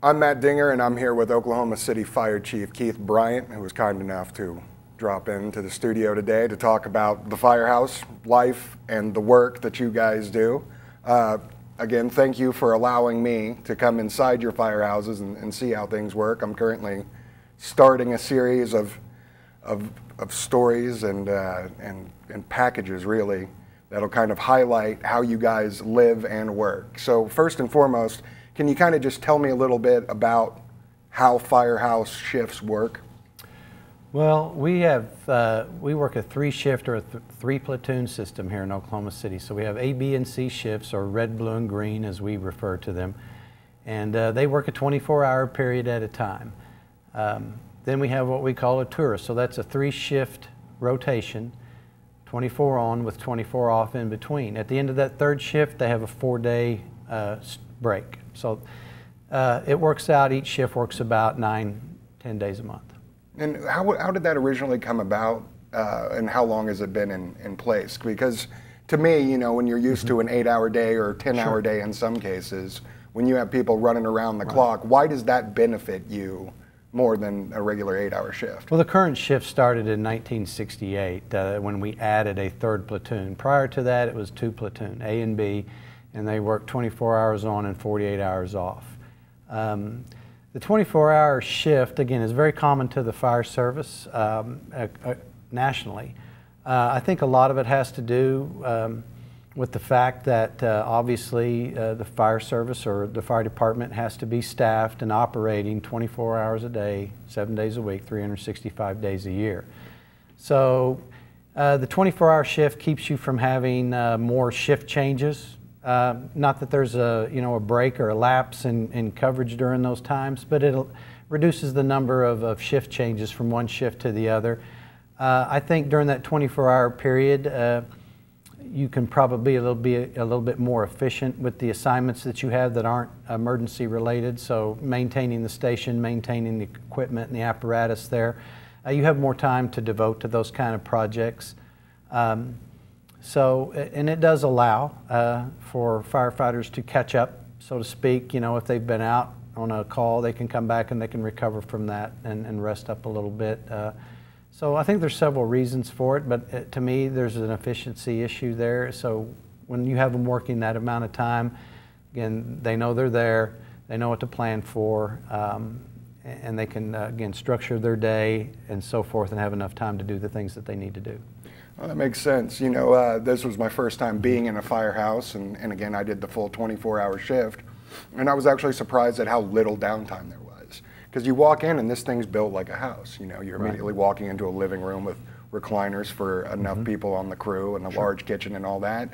I'm Matt Dinger, and I'm here with Oklahoma City Fire Chief Keith Bryant, who was kind enough to drop into the studio today to talk about the Firehouse life and the work that you guys do. Again, thank you for allowing me to come inside your firehouses and see how things work. I'm currently starting a series of stories and packages, really, that'll kind of highlight how you guys live and work. So first and foremost, can you kind of just tell me a little bit about how Firehouse shifts work? Well, we work a three-shift or a three-platoon system here in Oklahoma City. So we have A, B, and C shifts, or red, blue, and green, as we refer to them. And they work a 24-hour period at a time. Then we have what we call a tourist. So that's a three-shift rotation, 24 on with 24 off in between. At the end of that third shift, they have a 4-day break. So it works out, each shift works about 9-10 days a month. And how did that originally come about, and how long has it been in place? Because to me, you know, when you're used to an 8-hour day or a 10-hour day in some cases, when you have people running around the clock, why does that benefit you more than a regular 8-hour shift? Well, the current shift started in 1968 when we added a third platoon. Prior to that, it was 2 platoon, A and B, and they worked 24 hours on and 48 hours off. The 24-hour shift, again, is very common to the fire service nationally. I think a lot of it has to do with the fact that obviously the fire service or the fire department has to be staffed and operating 24 hours a day, 7 days a week, 365 days a year. So the 24-hour shift keeps you from having more shift changes. Not that there's a break or a lapse in coverage during those times, but it reduces the number of shift changes from one shift to the other. I think during that 24-hour period, you can probably be a little bit more efficient with the assignments that you have that aren't emergency related. So maintaining the station, maintaining the equipment and the apparatus there, you have more time to devote to those kind of projects. And it does allow for firefighters to catch up, so to speak. You know, if they've been out on a call, they can come back and they can recover from that and rest up a little bit. So I think there's several reasons for it, but to me, there's an efficiency issue there. So when you have them working that amount of time, again, they know they're there, they know what to plan for, and they can, again, structure their day and so forth and have enough time to do the things that they need to do. Well, that makes sense. You know, this was my first time being in a firehouse, and again, I did the full 24-hour shift, and I was actually surprised at how little downtime there was. Because you walk in and this thing's built like a house. You know, you're immediately walking into a living room with recliners for enough people on the crew and a large kitchen and all that.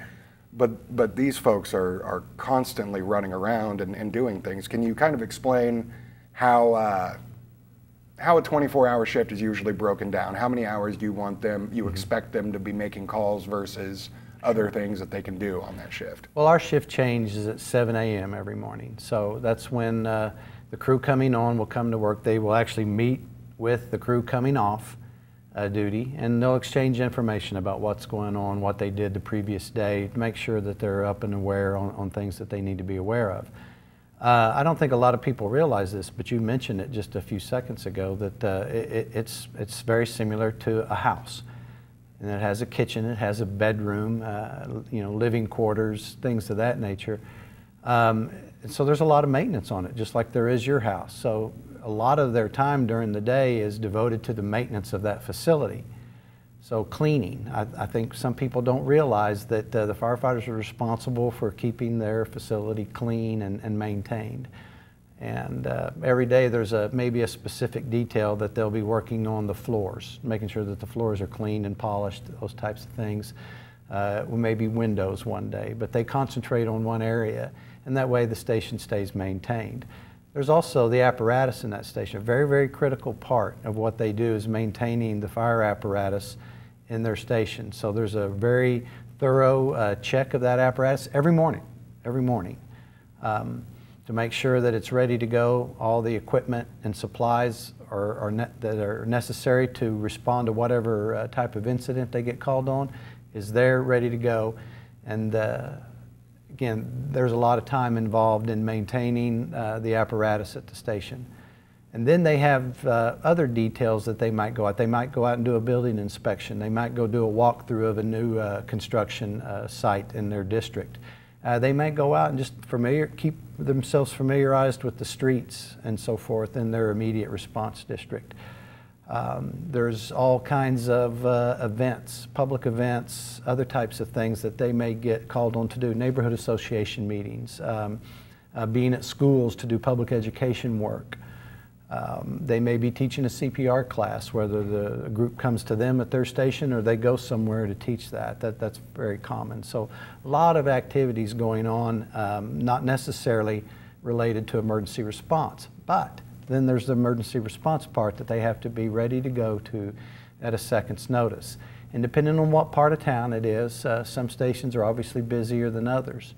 But these folks are constantly running around and doing things. Can you kind of explain how a 24-hour shift is usually broken down? How many hours do you want them, you expect them to be making calls versus other things that they can do on that shift? Well, our shift changes at 7 a.m. every morning. So that's when the crew coming on will come to work. They will actually meet with the crew coming off duty, and they'll exchange information about what's going on, what they did the previous day, to make sure that they're up and aware on things that they need to be aware of. I don't think a lot of people realize this, but you mentioned it just a few seconds ago, that it's very similar to a house. And it has a kitchen, it has a bedroom, living quarters, things of that nature. And so there's a lot of maintenance on it, just like there is your house. So a lot of their time during the day is devoted to the maintenance of that facility. So cleaning, I think some people don't realize that the firefighters are responsible for keeping their facility clean and maintained. And every day there's maybe a specific detail that they'll be working on the floors, making sure that the floors are clean and polished, those types of things. Maybe windows one day, but they concentrate on one area, and that way the station stays maintained. There's also the apparatus in that station. A very, very critical part of what they do is maintaining the fire apparatus in their station. So there's a very thorough check of that apparatus every morning, to make sure that it's ready to go. All the equipment and supplies that are necessary to respond to whatever type of incident they get called on is there, ready to go. And again, there's a lot of time involved in maintaining the apparatus at the station. And then they have other details that they might go out. They might go out and do a building inspection. They might go do a walkthrough of a new construction site in their district. They might go out and just keep themselves familiarized with the streets and so forth in their immediate response district. There's all kinds of events, public events, other types of things that they may get called on to do, neighborhood association meetings, being at schools to do public education work. They may be teaching a CPR class, whether the group comes to them at their station or they go somewhere to teach that. That's very common. So a lot of activities going on, not necessarily related to emergency response, but then there's the emergency response part that they have to be ready to go to at a second's notice. And depending on what part of town it is, some stations are obviously busier than others.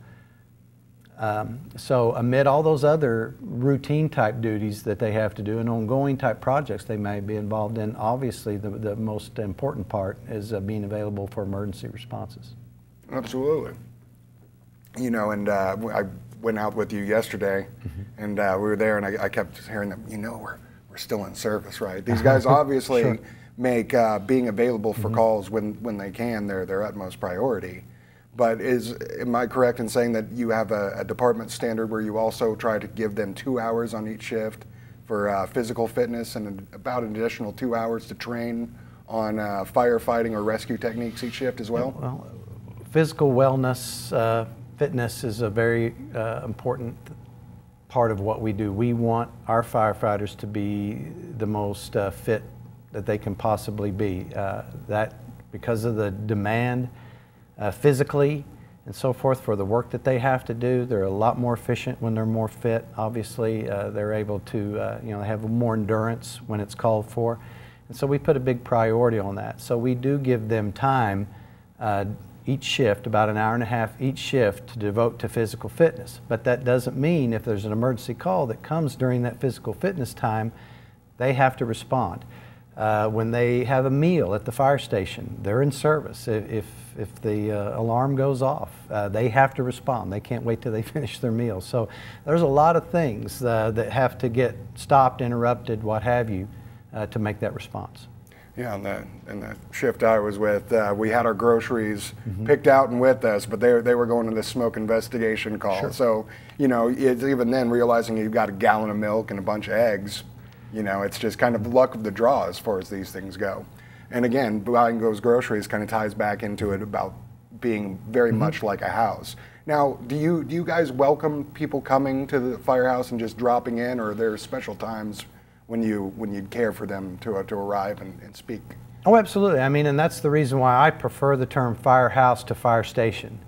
So amid all those other routine type duties that they have to do and ongoing type projects they may be involved in, obviously the most important part is being available for emergency responses. Absolutely. You know, and I went out with you yesterday, and we were there, and I kept hearing them, you know, we're still in service, right? These guys obviously Sure. make being available for calls when they can their utmost priority. But am I correct in saying that you have a department standard where you also try to give them 2 hours on each shift for physical fitness and about an additional 2 hours to train on firefighting or rescue techniques each shift as well? Well, physical wellness, fitness is a very important part of what we do. We want our firefighters to be the most fit that they can possibly be. That because of the demand physically and so forth for the work that they have to do, they're a lot more efficient when they're more fit. Obviously, they're able to, you know, have more endurance when it's called for. And so we put a big priority on that. So we do give them time each shift, about an hour and a half each shift, to devote to physical fitness. But that doesn't mean if there's an emergency call that comes during that physical fitness time, they have to respond. When they have a meal at the fire station, they're in service. If the alarm goes off, they have to respond. They can't wait till they finish their meal. So there's a lot of things that have to get stopped, interrupted, what have you, to make that response. Yeah, in the shift I was with, we had our groceries picked out and with us, but they were going to the smoke investigation call. Sure. So, you know, it's even then realizing you've got a gallon of milk and a bunch of eggs, you know, it's just kind of luck of the draw as far as these things go. And again, buying those groceries kind of ties back into it about being very much like a house. Now, do you guys welcome people coming to the firehouse and just dropping in, or are there special times when you care for them to arrive and speak? Oh, absolutely. I mean, and that's the reason why I prefer the term firehouse to fire station.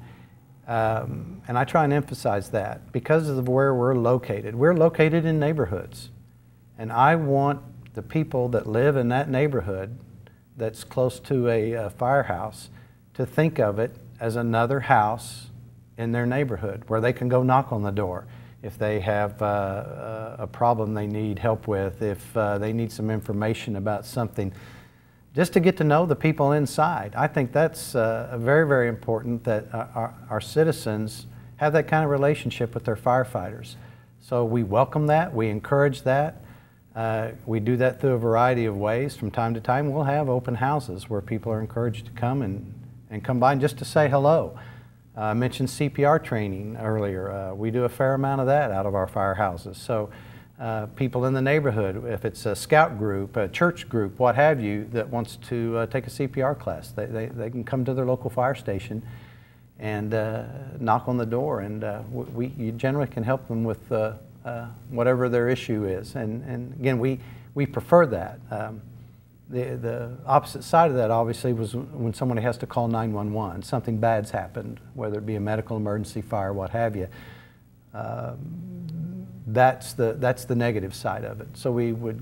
And I try and emphasize that because of where we're located. We're located in neighborhoods. And I want the people that live in that neighborhood that's close to a firehouse to think of it as another house in their neighborhood where they can go knock on the door if they have a problem they need help with, if they need some information about something, just to get to know the people inside. I think that's very, very important that our citizens have that kind of relationship with their firefighters. So we welcome that, we encourage that. We do that through a variety of ways. From time to time, we'll have open houses where people are encouraged to come and come by just to say hello. I mentioned CPR training earlier. We do a fair amount of that out of our firehouses. So people in the neighborhood, if it's a scout group, a church group, what have you, that wants to take a CPR class, they can come to their local fire station and knock on the door, and you generally can help them with whatever their issue is. And again, we prefer that. The opposite side of that, obviously, was when somebody has to call 911. Something bad's happened, whether it be a medical emergency, fire, what have you. That's the negative side of it. So we would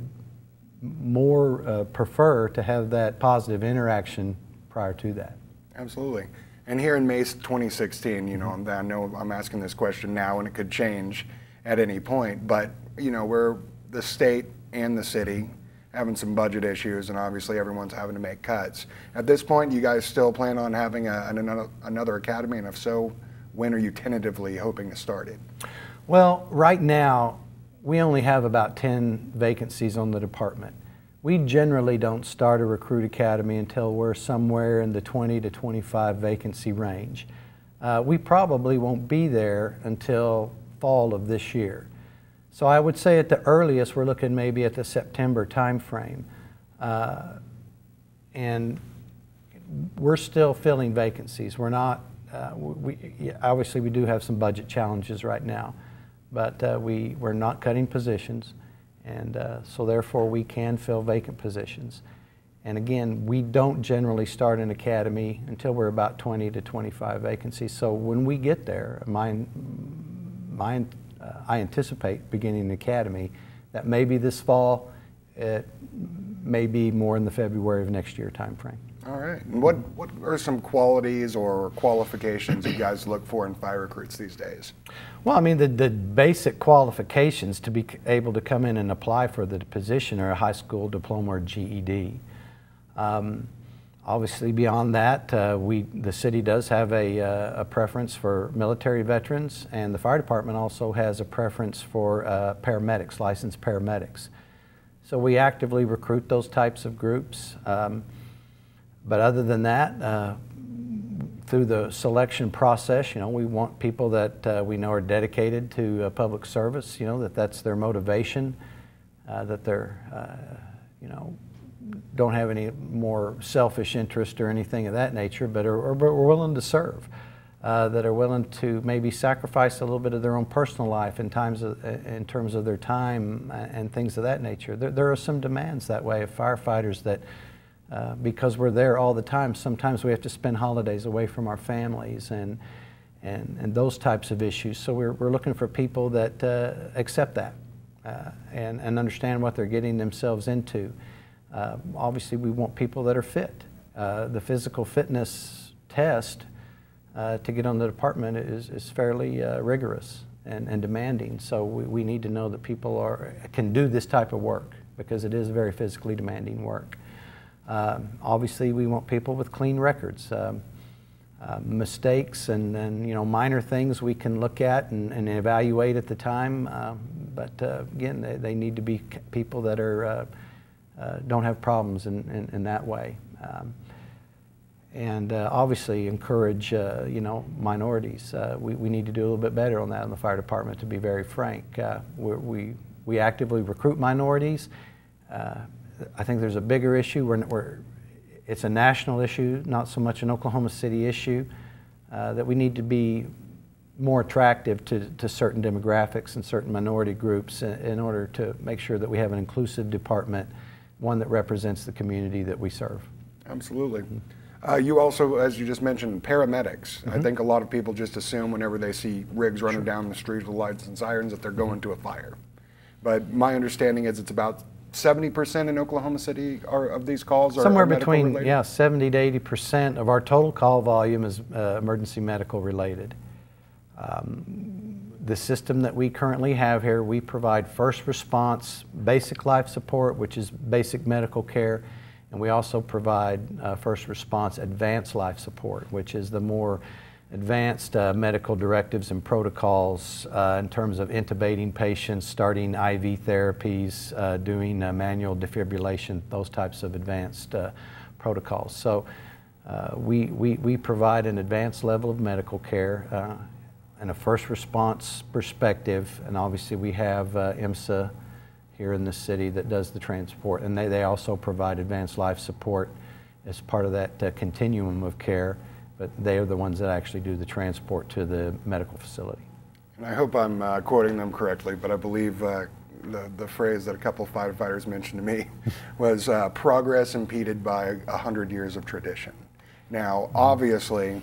more prefer to have that positive interaction prior to that. Absolutely. And here in May 2016, you know, I know I'm asking this question now, and it could change at any point, but you know, we're the state and the city having some budget issues, and obviously everyone's having to make cuts. At this point, do you guys still plan on having another academy, and if so, when are you tentatively hoping to start it? Well, right now, we only have about 10 vacancies on the department. We generally don't start a recruit academy until we're somewhere in the 20 to 25 vacancy range. We probably won't be there until fall of this year. So I would say at the earliest, we're looking maybe at the September timeframe. And we're still filling vacancies. We're not, obviously we do have some budget challenges right now, but we're not cutting positions, and so therefore we can fill vacant positions. And again, we don't generally start an academy until we're about 20 to 25 vacancies. So when we get there, I anticipate beginning the academy that maybe this fall, it may be more in the February of next year timeframe. All right. And what are some qualities or qualifications you guys look for in fire recruits these days? Well, I mean, the basic qualifications to be able to come in and apply for the position are a high school diploma or GED. Obviously, beyond that, the city does have a preference for military veterans, and the fire department also has a preference for paramedics, licensed paramedics. So we actively recruit those types of groups. But other than that, through the selection process, we want people that we know are dedicated to public service, that's their motivation, that they're, don't have any more selfish interest or anything of that nature, but are willing to serve, that are willing to maybe sacrifice a little bit of their own personal life in terms of their time and things of that nature. There are some demands that way of firefighters that because we're there all the time, sometimes we have to spend holidays away from our families and those types of issues. So we're looking for people that accept that and understand what they're getting themselves into. Obviously, we want people that are fit. The physical fitness test to get on the department is fairly rigorous and demanding. So we need to know that people can do this type of work because it is very physically demanding work. Obviously, we want people with clean records. Mistakes and minor things we can look at and evaluate at the time. But again, they need to be people that are don't have problems in that way. And obviously encourage minorities. We need to do a little bit better on that in the fire department, to be very frank. We actively recruit minorities. I think there's a bigger issue. It's a national issue, not so much an Oklahoma City issue, that we need to be more attractive to certain demographics and certain minority groups in order to make sure that we have an inclusive department, one that represents the community that we serve. Absolutely. You also, as you just mentioned, paramedics. I think a lot of people just assume whenever they see rigs running down the street with lights and sirens that they're going to a fire. But my understanding is it's about 70% in Oklahoma City of these calls are somewhere medical between related? 70 to 80% of our total call volume is emergency medical related. The system that we currently have here, we provide first response, basic life support, which is basic medical care, and we also provide first response advanced life support, which is the more advanced medical directives and protocols in terms of intubating patients, starting IV therapies, doing manual defibrillation, those types of advanced protocols. So we provide an advanced level of medical care and a first response perspective, and obviously we have IMSA here in the city that does the transport, and they also provide advanced life support as part of that continuum of care. But they are the ones that actually do the transport to the medical facility. And I hope I'm quoting them correctly, but I believe the phrase that a couple of firefighters mentioned to me was progress impeded by 100 years of tradition. Now, obviously,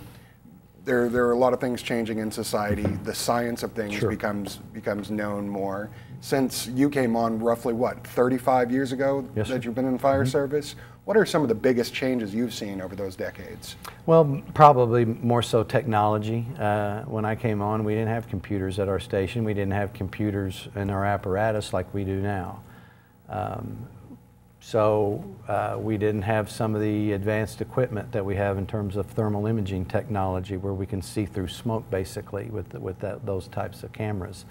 there are a lot of things changing in society. The science of things becomes known more. Since you came on roughly, 35 years ago that you've been in the fire service, what are some of the biggest changes you've seen over those decades? Well, probably more so technology. When I came on, we didn't have computers at our station. We didn't have computers in our apparatus like we do now. So we didn't have some of the advanced equipment that we have in terms of thermal imaging technology, where we can see through smoke basically with those types of cameras.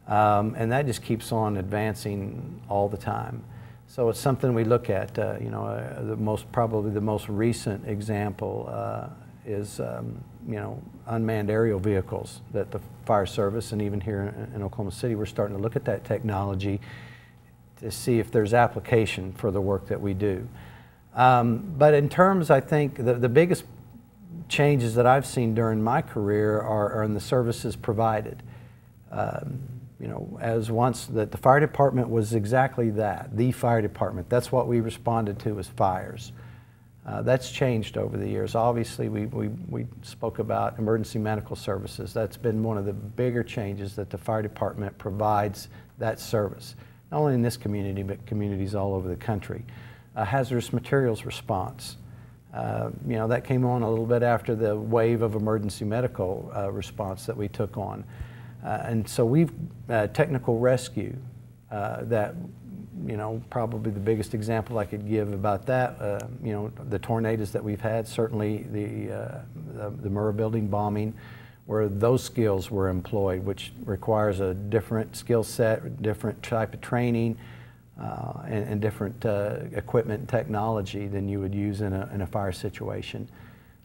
And that just keeps on advancing all the time. So it's something we look at. You know, probably the most recent example is you know, unmanned aerial vehicles that the fire service, and even here in Oklahoma City, we're starting to look at that technology to see if there's application for the work that we do. But in terms, I think the biggest changes that I've seen during my career are in the services provided. You know, as once that the fire department was exactly that, the fire department. That's what we responded to as fires. That's changed over the years. Obviously, we spoke about emergency medical services. That's been one of the bigger changes, that the fire department provides that service, not only in this community, but communities all over the country. Hazardous materials response. You know, that came on a little bit after the wave of emergency medical response that we took on. And so we've, technical rescue, that, you know, probably the biggest example I could give about that, you know, the tornadoes that we've had, certainly the Murrah building bombing, where those skills were employed, which requires a different skill set, different type of training, and different equipment and technology than you would use in a fire situation.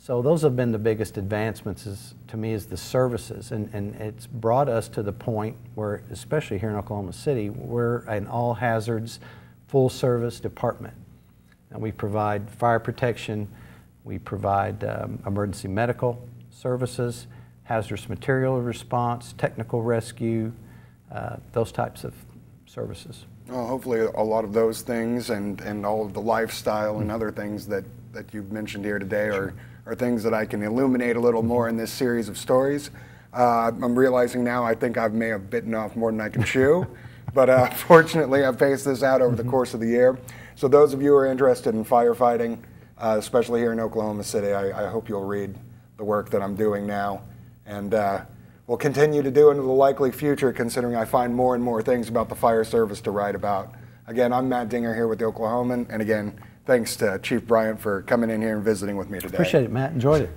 So those have been the biggest advancements, to me, is the services, and it's brought us to the point where, especially here in Oklahoma City, we're an all hazards, full service department. And we provide fire protection, we provide emergency medical services, hazardous material response, technical rescue, those types of services. Well, hopefully a lot of those things and all of the lifestyle and other things that you've mentioned here today are things that I can illuminate a little more in this series of stories. I'm realizing now I think I may have bitten off more than I can chew, but fortunately I've paced this out over the course of the year. So those of you who are interested in firefighting, especially here in Oklahoma City, I hope you'll read the work that I'm doing now, and we'll continue to do into the likely future, considering I find more and more things about the fire service to write about. Again, I'm Matt Dinger here with the Oklahoman, and again, thanks to Chief Bryant for coming in here and visiting with me today. Appreciate it, Matt. Enjoyed it.